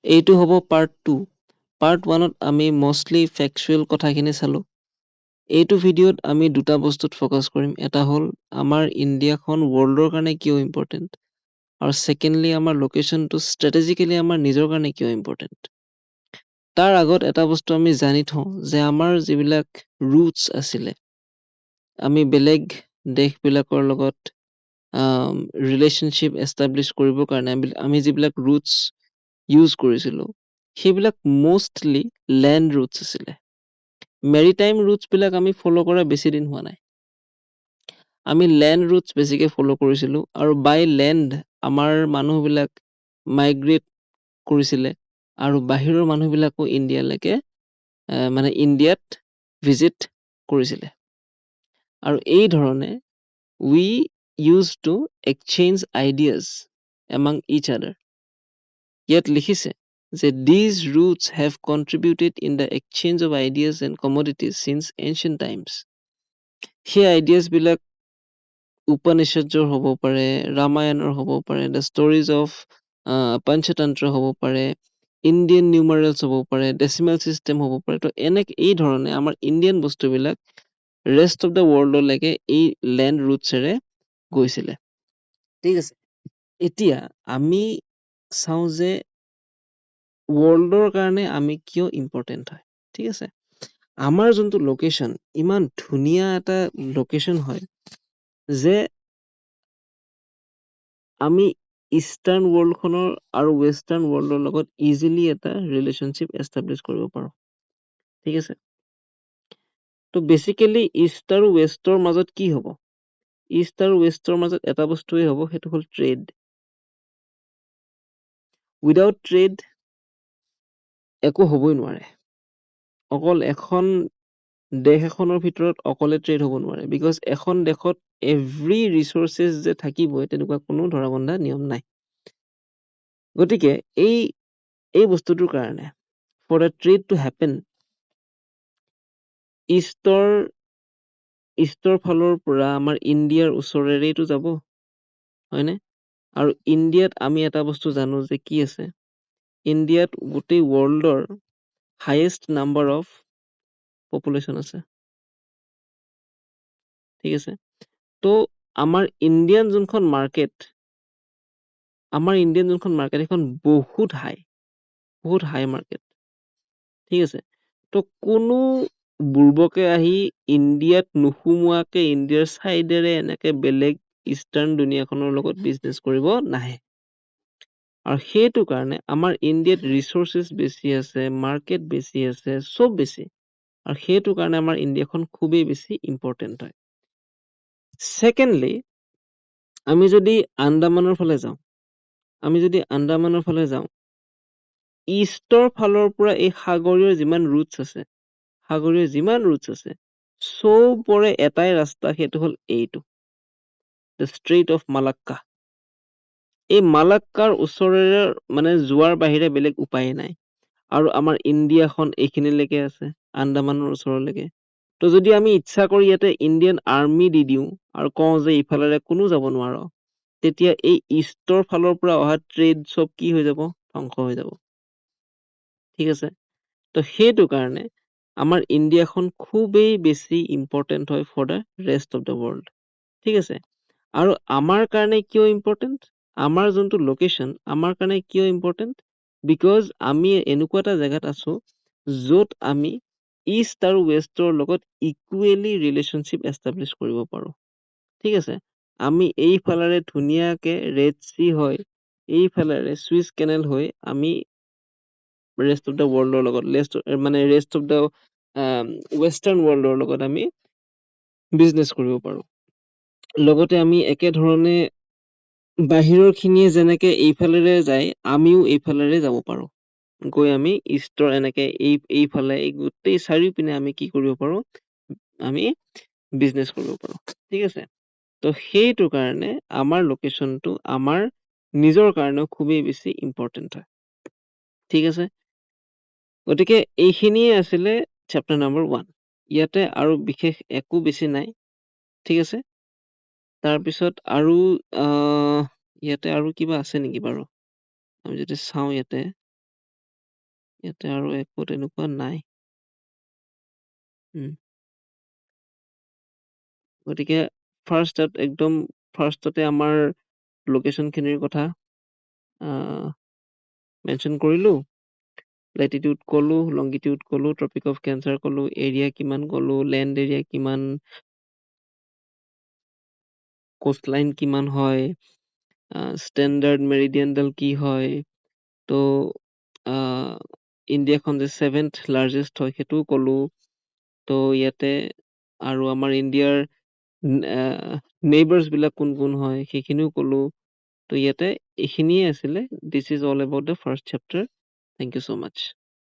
এইটো হ'ব part 2। Part 1ত আমি মষ্টলি ফেকচুৱেল কথাখিনি চালো। এইটো ভিডিঅ'ত আমি দুটা বস্তুত ফ'কাছ কৰিম। এটা হ'ল আমাৰ ইণ্ডিয়াখন ৱৰ্ল্ডৰ কাৰণে কিয় ইম্পৰ্টেণ্ট, আৰু ছেকেণ্ডলি আমাৰ লোকেশ্যনটো ষ্ট্ৰেটেজিকেলি আমাৰ নিজৰ কাৰণে কিয় ইম্পৰ্টেণ্ট। তাৰ আগত এটা বস্তু আমি জানি থওঁ যে আমাৰ যিবিলাক ৰুটছ আছিলে, আমি বেলেগ দেশবিলাকৰ লগত ৰিলেশ্যনশ্বিপ এষ্টাব্লিছ কৰিবৰ কাৰণে আমি যিবিলাক ৰুটছ ইউজ কৰিছিলোঁ, সেইবিলাক মষ্টলি লেণ্ড ৰুটছ আছিলে। মেৰিটাইম ৰুটছবিলাক আমি ফ'ল' কৰা বেছি দিন হোৱা নাই। আমি লেণ্ড ৰুটছ বেছিকৈ ফ'ল' কৰিছিলোঁ, আৰু বাই লেণ্ড আমাৰ মানুহবিলাক মাইগ্ৰেট কৰিছিলে, আৰু বাহিৰৰ মানুহবিলাকো ইণ্ডিয়ালৈকে মানে ইণ্ডিয়াত ভিজিট কৰিছিলে। আৰু এই ধৰণে we used to exchange ideas among each other. Yet লিখিছে যে these routes have contributed in the exchange of ideas and commodities since ancient times. সেই ideas বিলাক উপনিষদৰ হ'ব পাৰে, ৰামায়ণৰ হ'ব পাৰে, the stories of পঞ্চতন্ত্ৰ হ'ব পাৰে, ইণ্ডিয়ান নিউমাৰেলছ হ'ব পাৰে, ডেচিমেল চিষ্টেম হ'ব পাৰে। তো এই ধৰণে আমাৰ ইণ্ডিয়ান বস্তুবিলাক ৰেষ্ট অফ দ্য ৱৰ্ল্ডলৈকে এই লেণ্ড ৰুটছেৰে গৈছিলে। ঠিক আছে, এতিয়া আমি চাওঁ যে ৱৰ্ল্ডৰ কাৰণে আমি কিয় ইম্পৰ্টেণ্ট হয়। ঠিক আছে, আমাৰ যোনটো লোকেশ্যন, ইমান ধুনীয়া এটা লোকেশ্যন হয় যে আমি ইষ্টাৰ্ণ ৱৰ্ল্ডখনৰ আৰু ৱেষ্টাৰ্ণ ৱৰ্ল্ডৰ লগত ইজিলি এটা ৰিলেশ্যনশ্বিপ এষ্টাব্লিছ কৰিব পাৰোঁ। ঠিক আছে, তো বেচিকেলি ইষ্ট আৰু ৱেষ্টৰ মাজত কি হ'ব? ইষ্ট আৰু ৱেষ্টৰ মাজত এটা বস্তুৱেই হ'ব, সেইটো হ'ল ট্ৰেড। উইদাউট ট্ৰেড একো হ'বই নোৱাৰে। অকল এখন দেশ এখনৰ ভিতৰত অকলে ট্ৰেড হ'ব নোৱাৰে, বিকজ এখন দেশত এভৰি ৰিচোৰ্চেছ যে থাকিবই তেনেকুৱা কোনো ধৰা বন্ধা নিয়ম নাই। গতিকে এই বস্তুটোৰ কাৰণে for the trade to happen, ইষ্টৰ ফালৰ পৰা আমাৰ ইণ্ডিয়াৰ ওচৰেৰেইতো যাব, হয়নে? আৰু ইণ্ডিয়াত আমি এটা বস্তু জানো যে কি আছে, ইণ্ডিয়াত গোটেই ৱৰ্ল্ডৰ হায়েষ্ট নাম্বাৰ অফ পপুলেশ্যন আছে। ঠিক আছে, তো আমাৰ ইণ্ডিয়ান যোনখন মাৰ্কেট সেইখন বহুত হাই মাৰ্কেট। ঠিক আছে, তো কোনো বুৰ্বকে আহি ইণ্ডিয়াত নোসোমোৱাকে ইণ্ডিয়াৰ চাইডেৰে এনেকে বেলেগ ইষ্টাৰ্ণ দুনিয়াখনৰ লগত বিজনেছ কৰিব নাহে। আৰু সেইটো কাৰণে আমাৰ ইণ্ডিয়াত ৰিচোৰ্চেছ বেছি আছে, মাৰ্কেট বেছি আছে, চব বেছি, আৰু সেইটো কাৰণে আমাৰ ইণ্ডিয়াখন খুবেই বেছি ইম্পৰ্টেণ্ট হয়। ছেকেণ্ডলি, আমি যদি আন্দামানৰ ফালে যাওঁ, ইষ্টৰ ফালৰ পৰা এই সাগৰীয় যিমান ৰুটছ আছে, চবৰে এটাই ৰাস্তা, সেইটো হ'ল এইটো, দ্য ষ্ট্ৰেইট অফ মালাক্কা। এই মালাক্কাৰ ওচৰেৰে মানে যোৱাৰ বাহিৰে বেলেগ উপায় নাই। আৰু আমাৰ ইণ্ডিয়াখন এইখিনিলৈকে আছে, আন্দামানৰ ওচৰলৈকে। তো যদি আমি ইচ্ছা কৰি ইয়াতে ইণ্ডিয়ান আৰ্মি দি দিওঁ আৰু কওঁ যে ইফালেৰে কোনো যাব নোৱাৰ, তেতিয়া এই ইষ্টৰ ফালৰ পৰা অহা ট্ৰেড চব কি হৈ যাব? ধ্বংস হৈ যাব। ঠিক আছে, তো সেইটো কাৰণে আমাৰ ইণ্ডিয়াখন খুবেই বেছি ইম্পৰ্টেণ্ট হয় for the rest of the world. ঠিক আছে, আৰু আমাৰ কাৰণে কিয় ইম্পৰ্টেণ্ট? আমাৰ যোনটো লোকেশ্যন, আমাৰ কাৰণে কিয় ইম্পৰ্টেণ্ট? বিকজ আমি এনেকুৱা এটা জেগাত আছো য'ত আমি ইষ্ট আৰু ৱেষ্টৰ লগত ইকুৱেলি ৰিলেশ্যনশ্বিপ এষ্টাব্লিছ কৰিব পাৰোঁ। ঠিক আছে, আমি এইফালেৰে ধুনীয়াকে ৰেড চি হয়, এইফালেৰে চুইচ কেনেল হৈ আমি ৰেষ্ট অফ দ্য ৱৰ্ল্ডৰ লগত ৰেষ্ট অফ দ্য ৱেষ্টাৰ্ণ ৱৰ্ল্ডৰ লগত আমি বিজনেছ কৰিব পাৰোঁ। লগতে আমি একেধৰণে বাহিৰৰ খিনিয়ে যেনেকে এইফালেৰে যায়, আমিও এইফালেৰে যাব পাৰোঁ। গৈ আমি ইষ্টৰ এনেকে এইফালে এই গোটেই চাৰিওপিনে আমি কি কৰিব পাৰোঁ? আমি বিজনেছ কৰিব পাৰোঁ। ঠিক আছে, তো সেইটো কাৰণে আমাৰ লোকেশ্যনটো আমাৰ নিজৰ কাৰণেও খুবেই বেছি ইম্পৰ্টেণ্ট হয়। ঠিক আছে, গতিকে এইখিনিয়ে আছিলে চেপ্টাৰ নম্বৰ 1। ইয়াতে আৰু বিশেষ একো বেছি নাই। ঠিক আছে, তাৰপিছত আৰু ইয়াতে আৰু কিবা আছে নেকি বাৰু? আমি যদি চাওঁ ইয়াতে ইয়াতে আৰু একো তেনেকুৱা নাই। উম, গতিকে একদম ফাৰ্ষ্টতে আমাৰ লোকেশ্যনখিনিৰ কথা মেনশ্যন কৰিলোঁ। লেটিটিউড ক'লো, লংগিটিউড ক'লো, ট্ৰপিক অফ কেঞ্চাৰ ক'লো, এৰিয়া কিমান ক'লো, লেণ্ড এৰিয়া কিমান, কোষ্টলাইন কিমান হয়, ষ্টেণ্ডাৰ্ড মেৰিডিয়ানডাল কি হয়, ত' ইণ্ডিয়াখন যে 7th লাৰ্জেষ্ট হয় সেইটোও ক'লো। ত' ইয়াতে আৰু আমাৰ ইণ্ডিয়াৰ নেইবাৰ্ছ বিলাক কোন কোন হয় সেইখিনিও ক'লো। ত' ইয়াতে এইখিনিয়ে আছিলে। This is all about the first chapter. Thank you so' mass.